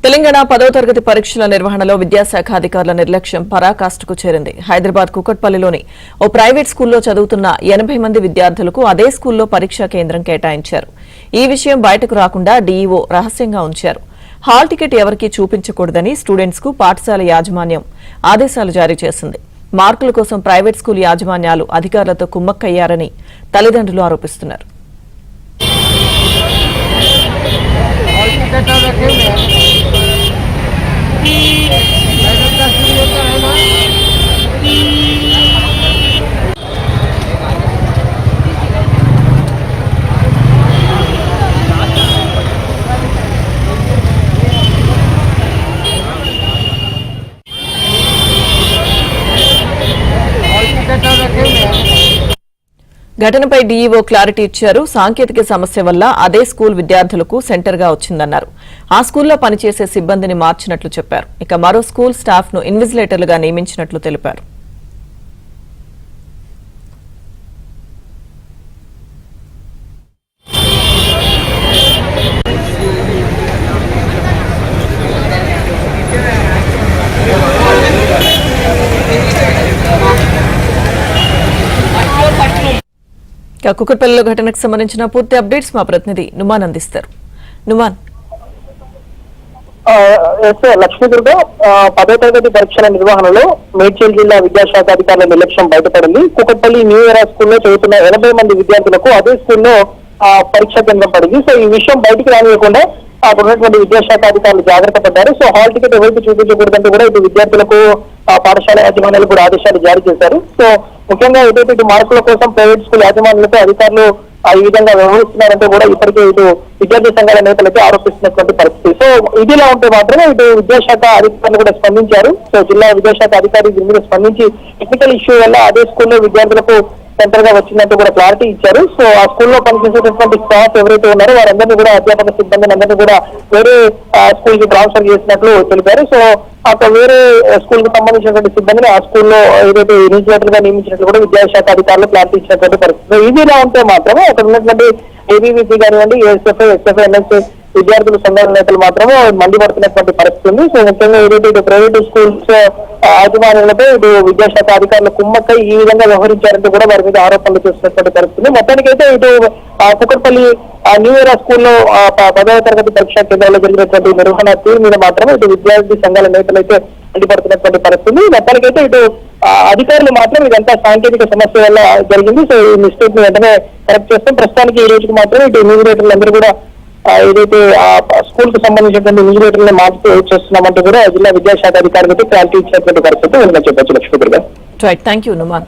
తెలంగాణ 10వ తరగతి పరీక్షల నిర్వహణలో విద్యాశాఖ అధికారుల నిర్లక్ష్యం పరాకాష్ఠకు చేరింది. హైదరాబాద్ కుకట్పల్లిలోని ఓ ప్రైవేట్ స్కూల్లో చదువుతున్న 80 మంది విద్యార్థులకు అదే స్కూల్లో పరీక్షా కేంద్రం కేటాయించారు. ఈ విషయం బయటకు రాకుండా డీఈఓ రహస్యంగా ఉంచారు. హాల్ టికెట్ ఎవరికీ చూపించకూడదని స్టూడెంట్స్ కు పాఠశాల యాజమాన్యం ఆదేశాలు జారీ చేసింది. మార్కుల కోసం ప్రైవేట్ స్కూల్ యాజమాన్యాలు అధికారులతో కుమ్మక్కయ్యారని తల్లిదండ్రులు ఆరోపిస్తున్నారు. ఘటనపై డీఈఓ క్లారిటీ ఇచ్చారు. సాంకేతిక సమస్య వల్ల అదే స్కూల్ విద్యార్థులకు సెంటర్గా వచ్చిందన్నారు. ఆ స్కూల్లో పనిచేసే సిబ్బందిని మార్చినట్లు చెప్పారు. ఇక మరో స్కూల్ స్టాఫ్ ను ఇన్విజిలేటర్లుగా నియమించినట్లు తెలిపారు. కుకట్పల్లిలో ఘటనకు సంబంధించిన పూర్తి అప్డేట్స్ మా ప్రతినిధి నుమాన్ అందిస్తారు. నుమాన్, లక్ష్మీదుర్గ 10వ తరగతి పరీక్షల నిర్వహణలో మేడ్చల్ జిల్లా విద్యాశాఖ అధికారుల నిర్లక్ష్యం బయటపడింది. కుకట్పల్లి న్యూ ఇయర్ స్కూల్లో చదువుతున్న 80 మంది విద్యార్థులకు అదే స్కూల్లో పరీక్షా కేంద్రం పడింది. సో ఈ విషయం బయటకు రానియకుండా అక్కడ ఉన్నటువంటి విద్యాశాఖ అధికారులు జాగ్రత్త పడ్డారు. సో హాల్ టికెట్ ఎవరికి చూపించకూడదంటూ కూడా ఇటు విద్యార్థులకు పాఠశాల యాజమాన్యాలు కూడా ఆదేశాలు జారీ చేశారు. సో ముఖ్యంగా ఏదైతే ఇటు మార్కుల కోసం ప్రైవేట్ స్కూల్ యాజమాన్యాలతో అధికారులు ఈ విధంగా వ్యవహరిస్తున్నారంటే కూడా ఇప్పటికే ఇటు విద్యార్థి సంఘాల నేతలైతే ఆరోపిస్తున్నటువంటి పరిస్థితి. సో ఇదిలా ఉంటే మాత్రమే ఇటు విద్యాశాఖ అధికారులు కూడా స్పందించారు. సో జిల్లా విద్యాశాఖ అధికారి దీని మీద స్పందించి టెక్నికల్ ఇష్యూ వల్ల అదే స్కూల్లో విద్యార్థులకు సెంటర్ గా వచ్చిందంటూ కూడా క్లారిటీ ఇచ్చారు. సో ఆ స్కూల్లో పనిచేసేటటువంటి స్టాఫ్ ఎవరైతే ఉన్నారో వారందరినీ కూడా అధ్యాపక సిబ్బందిని అందరినీ కూడా వేరే స్కూల్ కి ట్రాన్స్ఫర్ చేసినట్లు తెలిపారు. సో అక్కడ వేరే స్కూల్ కి సంబంధించినటువంటి సిబ్బందిని ఆ స్కూల్లో ఏదైతే ఇన్విజిలేటర్ గా నియమించినట్లు కూడా విద్యాశాఖ అధికారులు క్లారిటీ ఇచ్చినటువంటి పరిస్థితి. ఇదిలా ఉంటే మాత్రమే అక్కడ ఉన్నటువంటి ఏబీవీపీ కానివ్వండి, ఏఎస్ఎఫ్ఐ, ఎస్ఎఫ్ఐ, ఎన్ఎస్ఐ విద్యార్థుల సంఘాల నేతలు మాత్రమే మండిపడుతున్నటువంటి పరిస్థితి ఉంది. సో ముఖ్యంగా ఏదైతే ఇటు ప్రైవేట్ స్కూల్స్ యాజమాన్యాలపై ఇటు విద్యాశాఖ అధికారులు కుమ్మక్కై ఈ విధంగా వ్యవహరించారంటూ కూడా వారి మీద ఆరోపణలు చేస్తున్నటువంటి పరిస్థితి. మొత్తానికైతే ఇటు కుకట్పల్లి న్యూ ఇయర్ స్కూల్లో 10వ తరగతి పరీక్షా కేంద్రాల్లో జరిగినటువంటి నిర్వహణ తీరు మీద మాత్రమే ఇటు విద్యార్థి సంఘాల నేతలు అయితే మండిపడుతున్నటువంటి పరిస్థితి. మొత్తానికైతే ఇటు అధికారులు మాత్రం ఇదంతా సాంకేతిక సమస్య వల్ల జరిగింది. సో ఈ మిస్టేక్ ని వెంటనే కరెక్ట్ చేస్తాం. ప్రస్తుతానికి ఈ రోజుకి మాత్రమే ఇటు ఇన్విజిలేటర్లు అందరూ కూడా ఏదైతే ఆ స్కూల్ కు సంబంధించినటువంటి ఇన్విజిలేటర్లను మార్చి చేస్తున్నామంటూ కూడా జిల్లా విద్యాశాఖ అధికారులతో క్లారిటీ ఇచ్చినటువంటి పరిస్థితి ఉందని చెప్పొచ్చు. Lakshmi Durga. Right, thank you Numan.